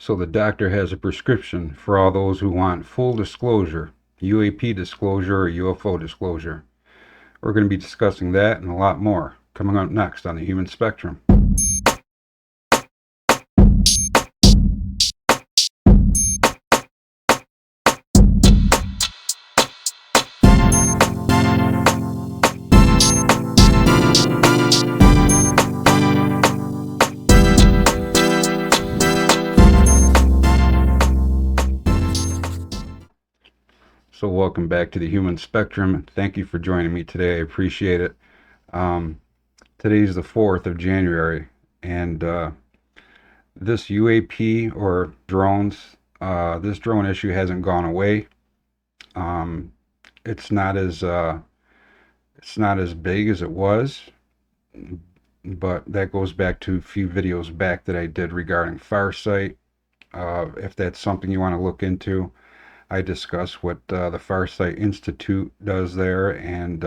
So the doctor has a prescription for all those who want full disclosure, UAP disclosure or UFO disclosure. We're going to be discussing that and a lot more coming up next on the Human Spectrum. So welcome back to the Human Spectrum. Thank you for joining me today. I appreciate it. Today's the 4th of January, and this UAP or drones, this drone issue hasn't gone away. It's not as big as it was, but that goes back to a few videos back that I did regarding Farsight. If that's something you want to look into, I discuss what the Farsight Institute does there and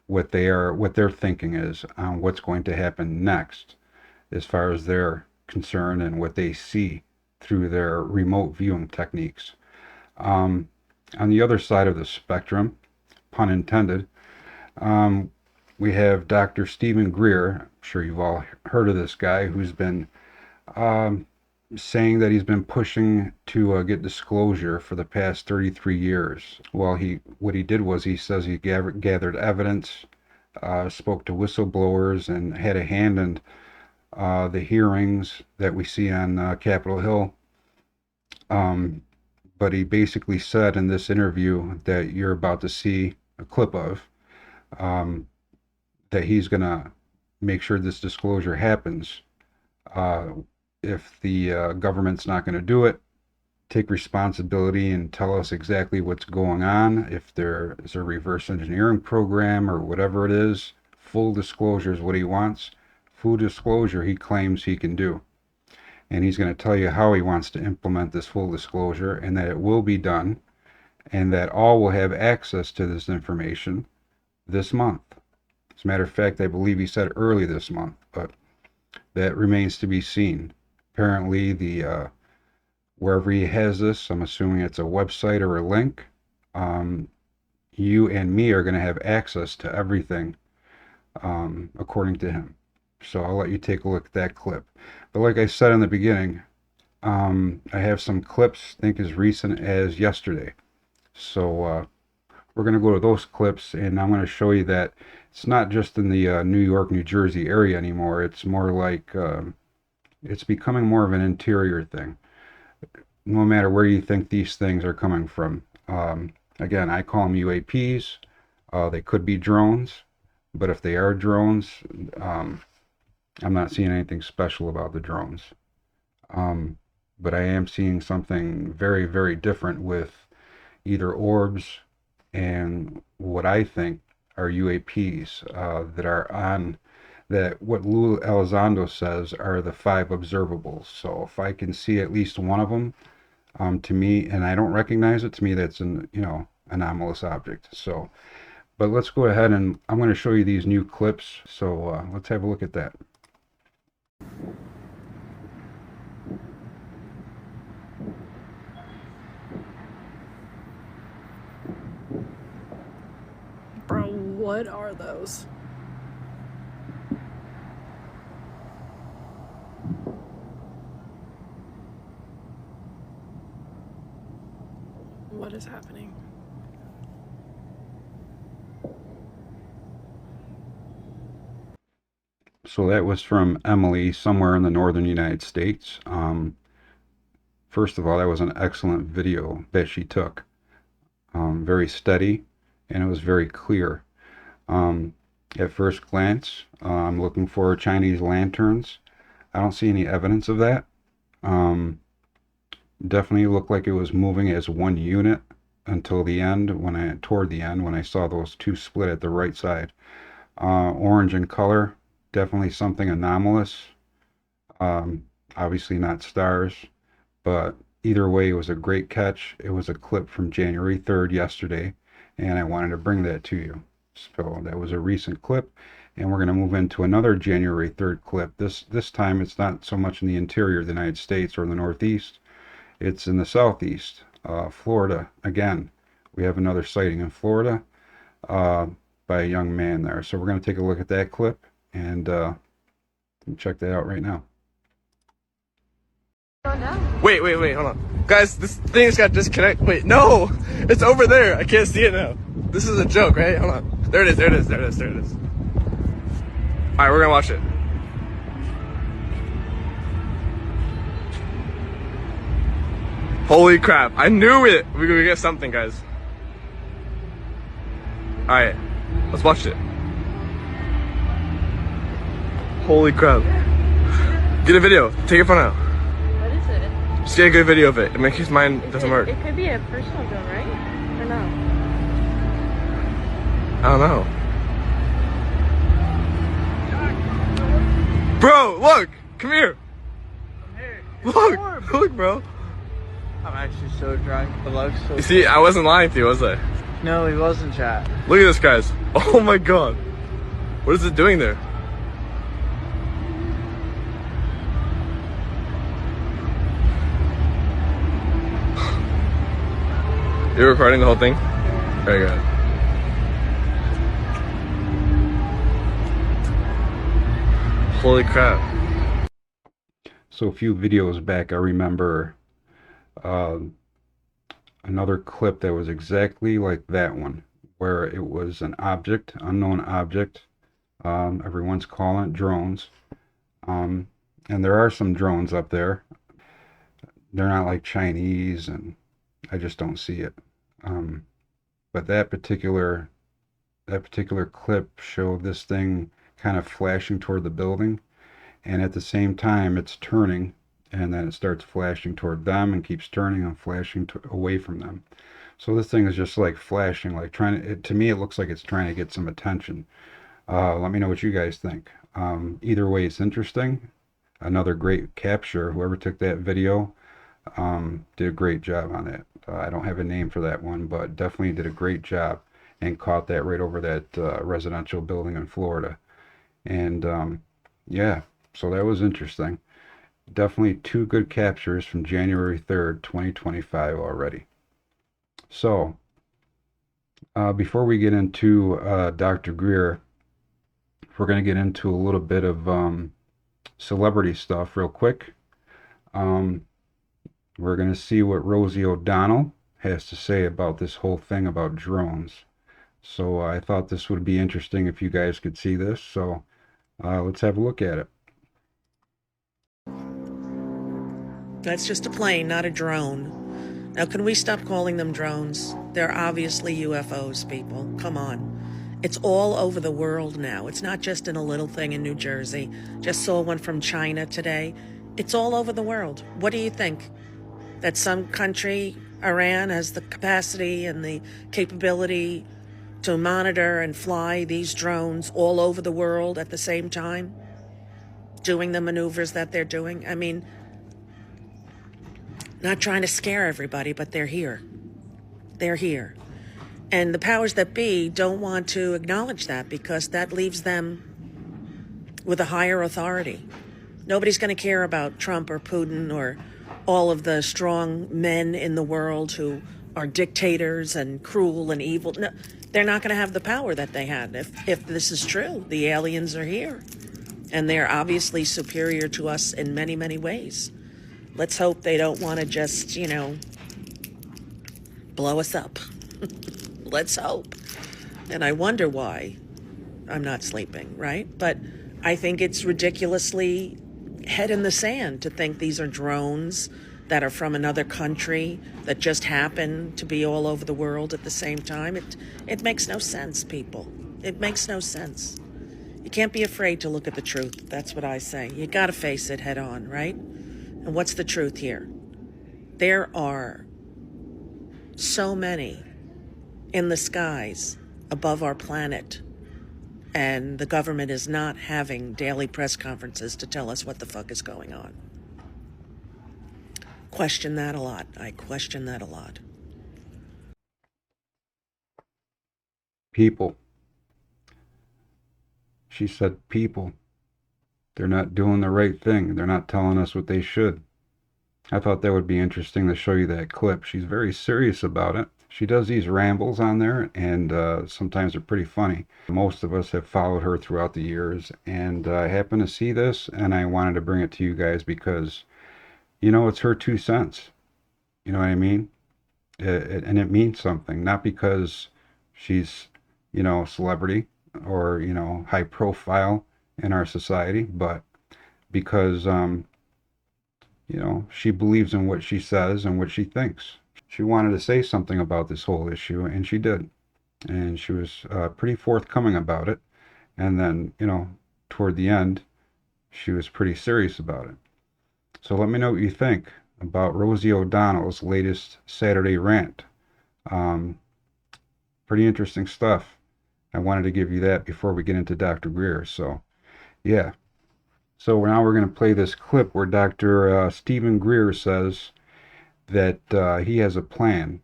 what their thinking is on what's going to happen next as far as they're concerned and what they see through their remote viewing techniques. On the other side of the spectrum, pun intended, we have Dr. Steven Greer. I'm sure you've all heard of this guy who's been saying that he's been pushing to get disclosure for the past 33 years. Well, what he did was he says he gathered evidence, spoke to whistleblowers, and had a hand in the hearings that we see on Capitol Hill. But he basically said in this interview that you're about to see a clip of, that he's going to make sure this disclosure happens. If the government's not going to do it, take responsibility and tell us exactly what's going on. If there is a reverse engineering program or whatever it is, full disclosure is what he wants. Full disclosure he claims he can do. And he's going to tell you how he wants to implement this full disclosure and that it will be done and that all will have access to this information this month. As a matter of fact, I believe he said early this month, but that remains to be seen. Apparently, wherever he has this, I'm assuming it's a website or a link, you and me are going to have access to everything, according to him. So I'll let you take a look at that clip. But like I said in the beginning, I have some clips, I think as recent as yesterday. So we're going to go to those clips, and I'm going to show you that it's not just in the New York, New Jersey area anymore. It's more like, it's becoming more of an interior thing. No matter where you think these things are coming from. Again, I call them UAPs. They could be drones, but if they are drones, I'm not seeing anything special about the drones. But I am seeing something very, very different with either orbs and what I think are UAPs that are on that what Lou Elizondo says are the 5 observables. So if I can see at least one of them, to me, and I don't recognize it, to me that's an anomalous object. So, but let's go ahead and I'm going to show you these new clips. So let's have a look at that. Bro, what are those? What is happening? So that was from Emily somewhere in the northern United States. First of all, that was an excellent video that she took. Very steady, and it was very clear. At first glance, I'm looking for Chinese lanterns. I don't see any evidence of that. Definitely looked like it was moving as one unit until the end, toward the end, when I saw those two split at the right side. Orange in color, definitely something anomalous. Obviously not stars, but either way, it was a great catch. It was a clip from January 3rd yesterday, and I wanted to bring that to you. So that was a recent clip, And we're going to move into another January 3rd clip. This time it's not so much in the interior of the United States or in the Northeast. It's in the Southeast, Florida. Again, we have another sighting in Florida by a young man there. So we're going to take a look at that clip and check that out right now. Wait, hold on. Guys, this thing's got disconnect. Wait, no! It's over there! I can't see it now. This is a joke, right? Hold on. There it is. Alright, we're gonna watch it. Holy crap. I knew it! We're gonna get something, guys. Alright, let's watch it. Holy crap. Get a video. Take your phone out. What is it? Just get a good video of it. In case mine doesn't work. It could be a personal drone, right? Or no? I don't know. Bro, look! Come here! Look, bro. I'm actually so drunk. The looks so You see, I wasn't lying to you, was I? No, he wasn't, chat. Look at this, guys. Oh my god. What is it doing there? You're recording the whole thing? Very good. Holy crap. So a few videos back, I remember another clip that was exactly like that one, where it was an object, unknown object. Everyone's calling it drones. And there are some drones up there. They're not like Chinese, and I just don't see it. But that particular clip showed this thing kind of flashing toward the building, and at the same time it's turning, and then it starts flashing toward them and keeps turning and flashing away from them. So this thing is just like flashing, like to me it looks like it's trying to get some attention. Let me know what you guys think. Either way, it's interesting. Another great capture. Whoever took that video did a great job on it. I don't have a name for that one, but definitely did a great job and caught that right over that residential building in Florida. And yeah, so that was interesting. Definitely two good captures from January 3rd, 2025 already. So before we get into Dr. Greer, we're going to get into a little bit of celebrity stuff real quick. We're going to see what Rosie O'Donnell has to say about this whole thing about drones. So I thought this would be interesting if you guys could see this. So let's have a look at it. That's just a plane, not a drone. Now, can we stop calling them drones? They're obviously UFOs, people. Come on. It's all over the world now. It's not just in a little thing in New Jersey. Just saw one from China today. It's all over the world. What do you think? That some country, Iran, has the capacity and the capability to monitor and fly these drones all over the world at the same time? Doing the maneuvers that they're doing? I mean, not trying to scare everybody, but they're here. They're here. And the powers that be don't want to acknowledge that because that leaves them with a higher authority. Nobody's going to care about Trump or Putin or all of the strong men in the world who are dictators and cruel and evil. No, they're not going to have the power that they had if this is true. The aliens are here. And they're obviously superior to us in many, many ways. Let's hope they don't want to just, blow us up. Let's hope. And I wonder why I'm not sleeping, right? But I think it's ridiculously head in the sand to think these are drones that are from another country that just happen to be all over the world at the same time. It makes no sense, people. It makes no sense. You can't be afraid to look at the truth. That's what I say. You got to face it head on, right? And what's the truth here? There are so many in the skies above our planet, and the government is not having daily press conferences to tell us what the fuck is going on. Question that a lot. I question that a lot. People, She said, people, they're not doing the right thing. They're not telling us what they should. I thought that would be interesting to show you that clip. She's very serious about it. She does these rambles on there, and sometimes they're pretty funny. Most of us have followed her throughout the years, and I happened to see this, and I wanted to bring it to you guys because, you know, it's her 2 cents. You know what I mean? And it means something, not because she's, you know, a celebrity or, you know, high profile in our society, but because, you know, she believes in what she says and what she thinks. She wanted to say something about this whole issue, and she did. And she was pretty forthcoming about it. And then, you know, toward the end, she was pretty serious about it. So let me know what you think about Rosie O'Donnell's latest Saturday rant. Um, Pretty interesting stuff. I wanted to give you that before we get into Dr. Greer. So, yeah. So now we're going to play this clip where Dr. Steven Greer says that he has a plan,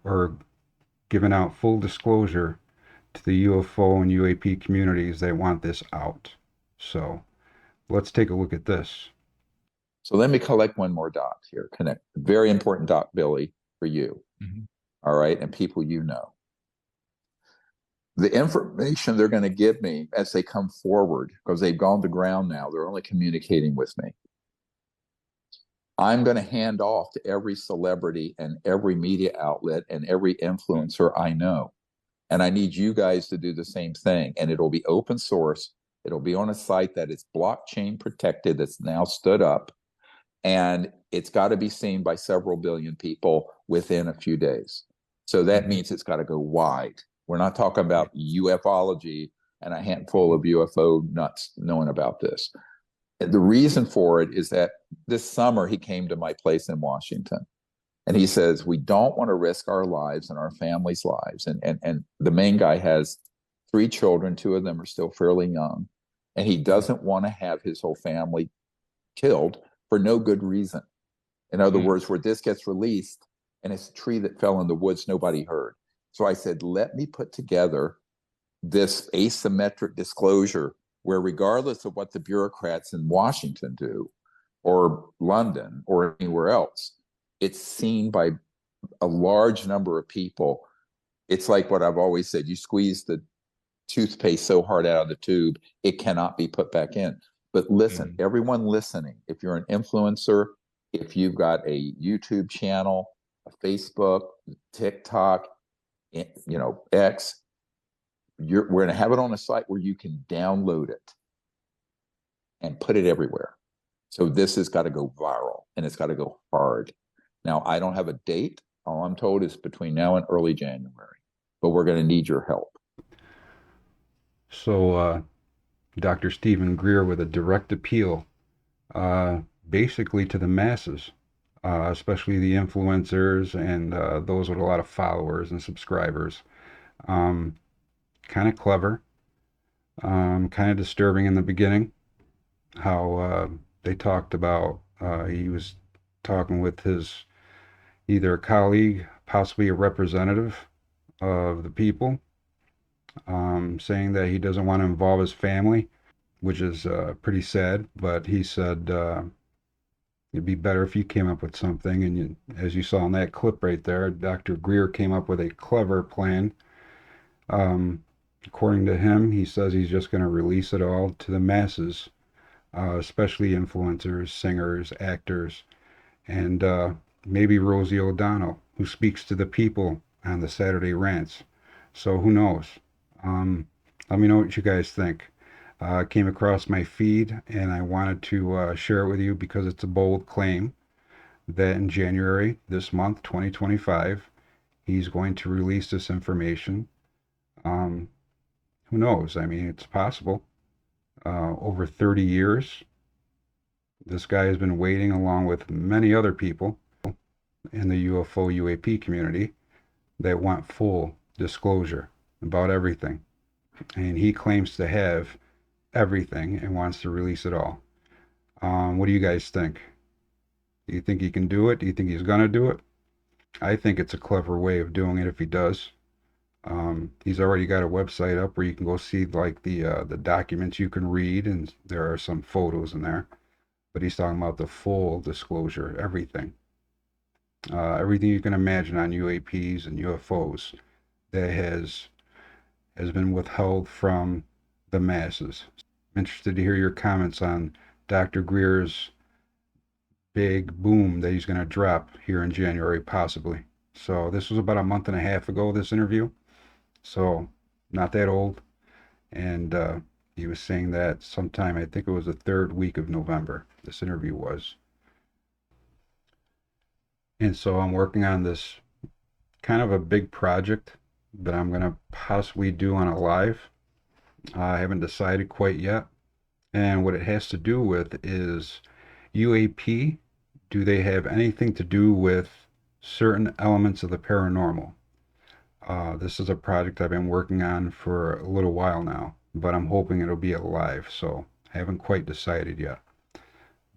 or giving out full disclosure to the UFO and UAP communities that want this out. So let's take a look at this. So let me collect one more dot here. Connect. Very important dot, Billy, for you. All right. And people you know. The information they're going to give me as they come forward, because they've gone to ground now, they're only communicating with me. I'm going to hand off to every celebrity and every media outlet and every influencer I know. And I need you guys to do the same thing. And it'll be open source. It'll be on a site that is blockchain protected, that's now stood up. And it's got to be seen by several billion people within a few days. So that means it's got to go wide. We're not talking about ufology and a handful of UFO nuts knowing about this. And the reason for it is that this summer he came to my place in Washington. And he says, we don't want to risk our lives and our families' lives. And the main guy has 3 children. 2 of them are still fairly young. And he doesn't want to have his whole family killed for no good reason. In other words, where this gets released and it's a tree that fell in the woods nobody heard. So I said, let me put together this asymmetric disclosure where, regardless of what the bureaucrats in Washington do, or London, or anywhere else, it's seen by a large number of people. It's like what I've always said, you squeeze the toothpaste so hard out of the tube, it cannot be put back in. But listen, everyone listening, if you're an influencer, if you've got a YouTube channel, a Facebook, TikTok, you know, X, we're going to have it on a site where you can download it and put it everywhere. So this has got to go viral, and it's got to go hard. Now, I don't have a date. All I'm told is between now and early January, but we're going to need your help. So Dr. Steven Greer with a direct appeal, basically to the masses, especially the influencers and those with a lot of followers and subscribers. Kind of clever, kind of disturbing in the beginning, how they talked about, he was talking with his either a colleague, possibly a representative of the people, saying that he doesn't want to involve his family, which is pretty sad. But he said it'd be better if you came up with something. And you, as you saw in that clip right there, Dr. Greer came up with a clever plan. According to him, he says he's just going to release it all to the masses, especially influencers, singers, actors, and maybe Rosie O'Donnell, who speaks to the people on the Saturday rants. So who knows? Let me know what you guys think. Came across my feed, and I wanted to share it with you because it's a bold claim that in January this month, 2025, he's going to release this information. Who knows? I mean, it's possible. Over 30 years, this guy has been waiting, along with many other people in the UFO UAP community that want full disclosure about everything. And he claims to have everything and wants to release it all. What do you guys think? Do you think he can do it? Do you think he's going to do it? I think it's a clever way of doing it if he does. He's already got a website up where you can go see like the documents you can read, and there are some photos in there. But he's talking about the full disclosure, everything, everything you can imagine on UAPs and UFOs that has been withheld from the masses. I'm interested to hear your comments on Dr. Greer's big boom that he's going to drop here in January, possibly. So this was about a month and a half ago, this interview. So not that old. And he was saying that sometime, I think it was the third week of November, this interview was. And so I'm working on this kind of a big project that I'm going to possibly do on a live. I haven't decided quite yet. And what it has to do with is UAP. Do they have anything to do with certain elements of the paranormal? This is a project I've been working on for a little while now, but I'm hoping it'll be alive, so I haven't quite decided yet.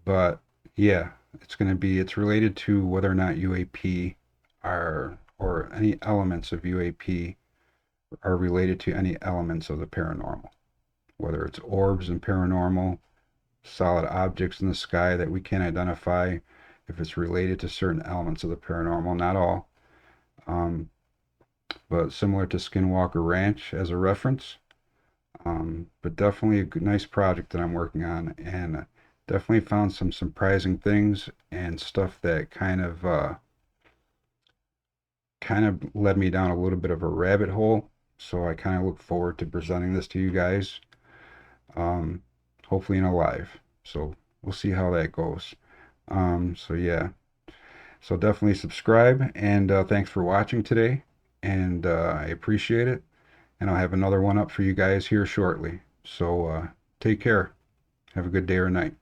But yeah, it's related to whether or not UAP are, or any elements of UAP are related to any elements of the paranormal. Whether it's orbs and paranormal, solid objects in the sky that we can't identify, if it's related to certain elements of the paranormal, not all. But similar to Skinwalker Ranch as a reference. But definitely a nice project that I'm working on, and definitely found some surprising things and stuff that kind of led me down a little bit of a rabbit hole. So I kind of look forward to presenting this to you guys, hopefully in a live. So we'll see how that goes. So yeah, so definitely subscribe, and thanks for watching today, and I appreciate it, and I'll have another one up for you guys here shortly. So take care. Have a good day or night.